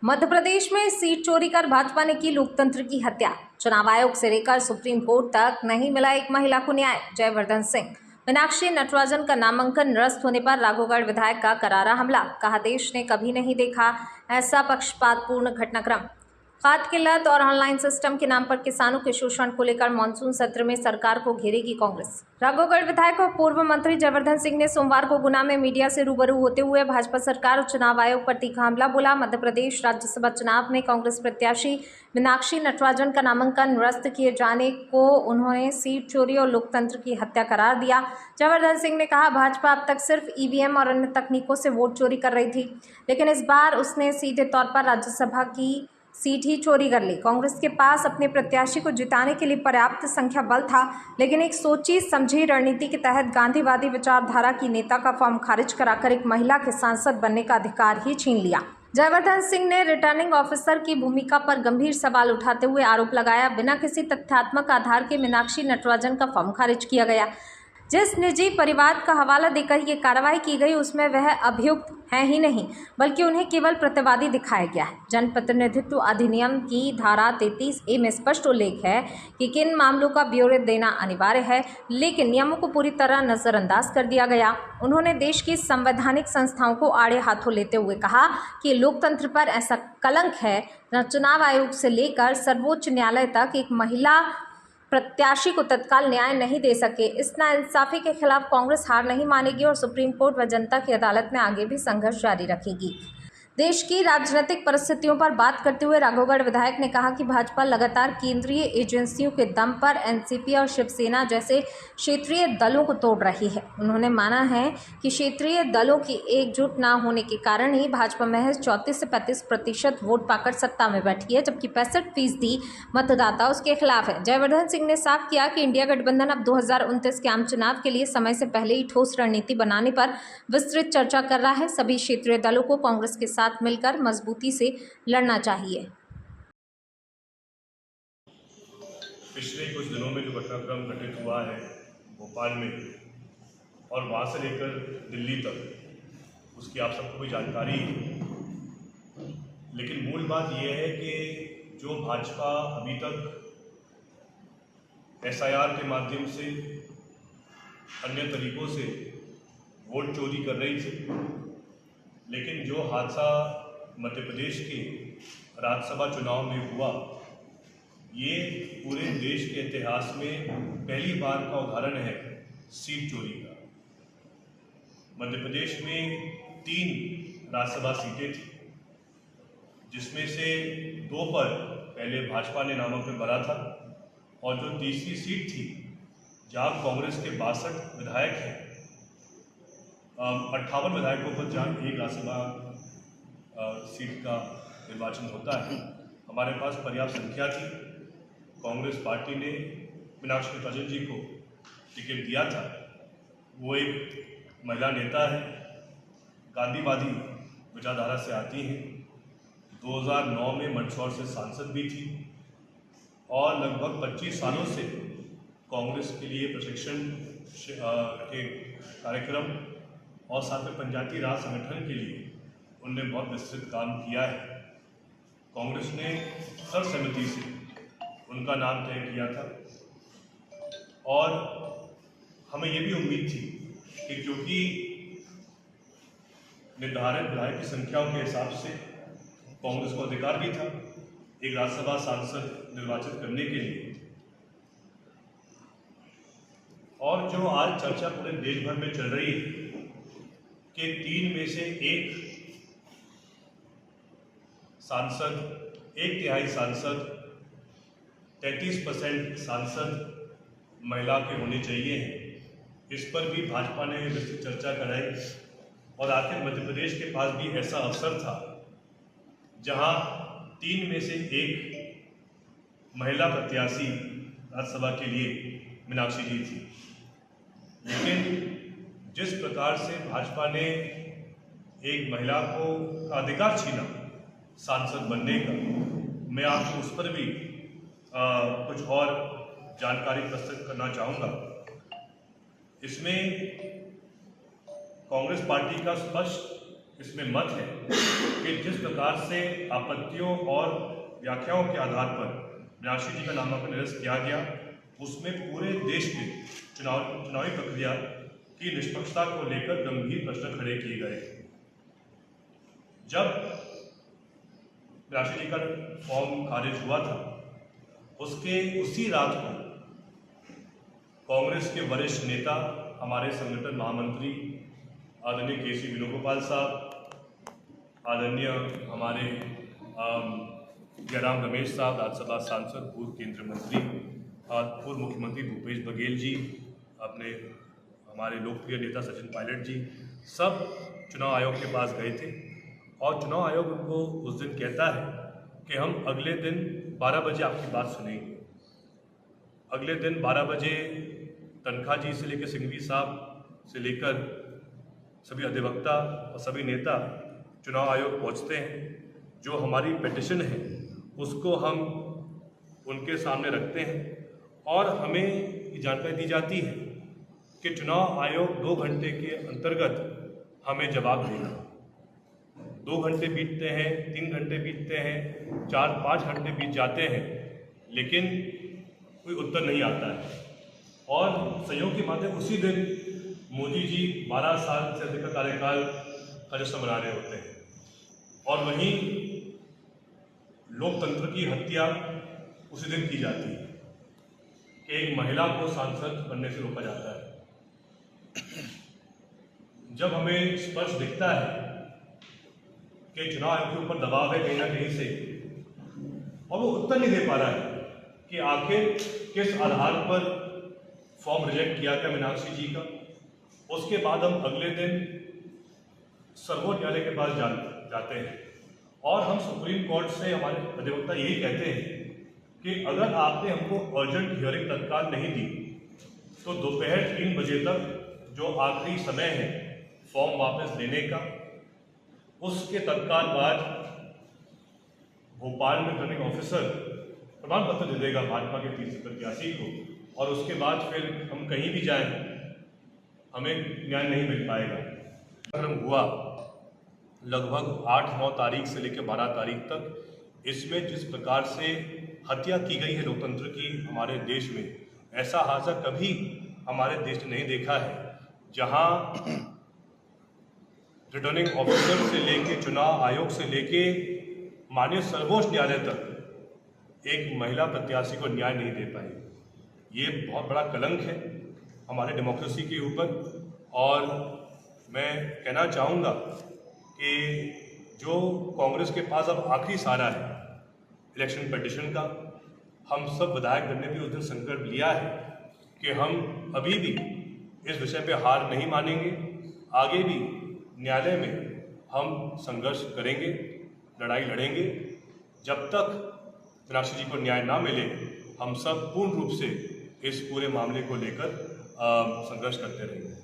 मध्य प्रदेश में सीट चोरी कर भाजपा ने की लोकतंत्र की हत्या। चुनाव आयोग से लेकर सुप्रीम कोर्ट तक नहीं मिला एक महिला को न्याय। जयवर्धन सिंह। मीनाक्षी नटराजन का नामांकन निरस्त होने पर राघोगढ़ विधायक का करारा हमला। कहा, देश ने कभी नहीं देखा ऐसा पक्षपातपूर्ण घटनाक्रम। खाद किल्लत और ऑनलाइन सिस्टम के नाम पर किसानों के शोषण को लेकर मानसून सत्र में सरकार को घेरेगी कांग्रेस। राघोगढ़ विधायक और पूर्व मंत्री जयवर्धन सिंह ने सोमवार को गुना में मीडिया से रूबरू होते हुए भाजपा सरकार और चुनाव आयोग पर तीखा हमला बोला। मध्य प्रदेश राज्यसभा चुनाव में कांग्रेस प्रत्याशी मीनाक्षी नटराजन का नामांकन निरस्त किए जाने को उन्होंने सीट चोरी और लोकतंत्र की हत्या करार दिया। जयवर्धन सिंह ने कहा, भाजपा अब तक सिर्फ ईवीएम और अन्य तकनीकों से वोट चोरी कर रही थी, लेकिन इस बार उसने सीधे तौर पर राज्यसभा की सीट ही चोरी कर ली। कांग्रेस के पास अपने प्रत्याशी को जिताने के लिए पर्याप्त संख्या बल था, लेकिन एक सोची समझी रणनीति के तहत गांधीवादी विचारधारा की नेता का फॉर्म खारिज कराकर एक महिला के सांसद बनने का अधिकार ही छीन लिया। जयवर्धन सिंह ने रिटर्निंग ऑफिसर की भूमिका पर गंभीर सवाल उठाते हुए आरोप लगाया, बिना किसी तथ्यात्मक आधार के मीनाक्षी नटराजन का फॉर्म खारिज किया गया। जिस निजी परिवाद का हवाला देकर ये कार्रवाई की गई उसमें वह अभियुक्त हैं ही नहीं, बल्कि उन्हें केवल प्रतिवादी दिखाया गया है। जनप्रतिनिधित्व अधिनियम की धारा 33A में स्पष्ट उल्लेख है कि किन मामलों का ब्यौरा देना अनिवार्य है, लेकिन नियमों को पूरी तरह नज़रअंदाज कर दिया गया। उन्होंने देश की संवैधानिक संस्थाओं को आड़े हाथों लेते हुए कहा कि लोकतंत्र पर ऐसा कलंक है न चुनाव आयोग से लेकर सर्वोच्च न्यायालय तक एक महिला प्रत्याशी को तत्काल न्याय नहीं दे सके। इस नाइंसाफी के खिलाफ कांग्रेस हार नहीं मानेगी और सुप्रीम कोर्ट व जनता की अदालत में आगे भी संघर्ष जारी रखेगी। देश की राजनीतिक परिस्थितियों पर बात करते हुए राघोगढ़ विधायक ने कहा कि भाजपा लगातार केंद्रीय एजेंसियों के दम पर एनसीपी और शिवसेना जैसे क्षेत्रीय दलों को तोड़ रही है। उन्होंने माना है कि क्षेत्रीय दलों की एकजुट न होने के कारण ही भाजपा महज 34 से 35% वोट पाकर सत्ता में बैठी है, जबकि 65% मतदाता उसके खिलाफ है। जयवर्धन सिंह ने साफ किया कि इंडिया गठबंधन अब 2029 के आम चुनाव के लिए समय से पहले ही ठोस रणनीति बनाने पर विस्तृत चर्चा कर रहा है। सभी क्षेत्रीय दलों को कांग्रेस के साथ मिलकर मजबूती से लड़ना चाहिए। पिछले कुछ दिनों में जो घटनाक्रम घटित हुआ है भोपाल में और वहाँ से लेकर दिल्ली तक, उसकी आप सबको भी जानकारी है। लेकिन मूल बात यह है कि जो भाजपा अभी तक एसआईआर के माध्यम से अन्य तरीकों से वोट चोरी कर रही थी, लेकिन जो हादसा मध्य प्रदेश के राज्यसभा चुनाव में हुआ, ये पूरे देश के इतिहास में पहली बार का उदाहरण है सीट चोरी का। मध्य प्रदेश में 3 राज्यसभा सीटें थी, जिसमें से 2 पर पहले भाजपा ने नामांकन भरा था और जो तीसरी सीट थी जहाँ कांग्रेस के 62 विधायक हैं, 58 विधायकों पर जहाँ एक राज्यसभा सीट का निर्वाचन होता है, हमारे पास पर्याप्त संख्या थी। कांग्रेस पार्टी ने मीनाक्षी नटराजन जी को टिकट दिया था। वो एक महिला नेता है, गांधीवादी विचारधारा से आती हैं, 2009 में मंदसौर से सांसद भी थी और लगभग 25 सालों से कांग्रेस के लिए प्रशिक्षण के कार्यक्रम और साथ में पंचायती राज संगठन के लिए उनने बहुत विस्तृत काम किया है। कांग्रेस ने सर्वसम्मति से उनका नाम तय किया था और हमें ये भी उम्मीद थी कि क्योंकि निर्धारित विधायक की संख्याओं के हिसाब से कांग्रेस को अधिकार भी था एक राज्यसभा सांसद निर्वाचित करने के लिए। और जो आज चर्चा पूरे देश भर में चल रही है कि 3 में से 1 सांसद, 1/3 सांसद, 33% सांसद महिला के होने चाहिए हैं, इस पर भी भाजपा ने विस्तृत चर्चा कराई। और आखिर मध्य प्रदेश के पास भी ऐसा अवसर था जहां 3 में से 1 महिला प्रत्याशी राज्यसभा के लिए मीनाक्षी जी थी, लेकिन जिस प्रकार से भाजपा ने एक महिला को अधिकार छीना सांसद बनने का, मैं आपको उस पर भी कुछ और जानकारी प्रस्तुत करना चाहूँगा। इसमें कांग्रेस पार्टी का स्पष्ट इसमें मत है कि जिस प्रकार से आपत्तियों और व्याख्याओं के आधार पर मीनाक्षी जी का नामांकन निरस्त किया गया, उसमें पूरे देश में चुनावी प्रक्रिया की निष्पक्षता को लेकर गंभीर प्रश्न खड़े किए गए। जब मीनाक्षी जी का फॉर्म खारिज हुआ था, उसके उसी रात को कांग्रेस के वरिष्ठ नेता, हमारे संगठन महामंत्री आदरणीय केसी वेणुगोपाल साहब, आदरणीय हमारे जयराम रमेश साहब, राज्यसभा सांसद, पूर्व केंद्रीय मंत्री और पूर्व मुख्यमंत्री भूपेश बघेल जी, अपने हमारे लोकप्रिय नेता सचिन पायलट जी, सब चुनाव आयोग के पास गए थे और चुनाव आयोग उनको उस दिन कहता है कि हम अगले दिन 12 बजे आपकी बात सुनेंगे। अगले दिन 12 बजे तनखा जी से लेकर सिंघवी साहब से लेकर सभी अधिवक्ता और सभी नेता चुनाव आयोग पहुंचते हैं। जो हमारी पिटिशन है उसको हम उनके सामने रखते हैं और हमें ये जानकारी दी जाती है कि चुनाव आयोग 2 घंटे के अंतर्गत हमें जवाब देगा। 2 घंटे बीतते हैं, 3 घंटे बीतते हैं, 4-5 घंटे बीत जाते हैं, लेकिन कोई उत्तर नहीं आता है। और संयोग की बात है, उसी दिन मोदी जी 12 साल से अधिक का कार्यकाल का जश्न मना रहे होते हैं और वहीं लोकतंत्र की हत्या उसी दिन की जाती है कि एक महिला को सांसद बनने से रोका जाता है। जब हमें स्पष्ट दिखता है कि चुनाव आयोग के ऊपर दबाव है कहीं ना कहीं से और वो उत्तर नहीं दे पा रहा है कि आखिर किस आधार पर फॉर्म रिजेक्ट किया गया मीनाक्षी जी का, उसके बाद हम अगले दिन सर्वोच्च न्यायालय के पास जाते हैं और हम सुप्रीम कोर्ट से, हमारे अधिवक्ता यही कहते हैं कि अगर आपने हमको अर्जेंट हियरिंग तत्काल नहीं दी तो दोपहर 3 बजे तक जो आखिरी समय है फॉर्म वापस लेने का, उसके तत्काल बाद भोपाल में रिटर्निंग ऑफिसर प्रमाण पत्र दे देगा भाजपा के 30 प्रत्याशी को और उसके बाद फिर हम कहीं भी जाएं हमें न्याय नहीं मिल पाएगा। कार्यक्रम हुआ लगभग 8-9 तारीख से लेकर 12 तारीख तक। इसमें जिस प्रकार से हत्या की गई है लोकतंत्र की हमारे देश में, ऐसा हादसा कभी हमारे देश ने नहीं देखा है, जहां रिटर्निंग ऑफिसर से लेके चुनाव आयोग से लेके माननीय सर्वोच्च न्यायालय तक एक महिला प्रत्याशी को न्याय नहीं दे पाई। ये बहुत बड़ा कलंक है हमारे डेमोक्रेसी के ऊपर और मैं कहना चाहूँगा कि जो कांग्रेस के पास अब आखिरी सहारा है इलेक्शन पिटीशन का, हम सब विधायक दल ने भी उस दिन संकल्प लिया है कि हम अभी भी इस विषय पे हार नहीं मानेंगे। आगे भी न्यायालय में हम संघर्ष करेंगे, लड़ाई लड़ेंगे। जब तक मीनाक्षी जी को न्याय ना मिले, हम सब पूर्ण रूप से इस पूरे मामले को लेकर संघर्ष करते रहेंगे।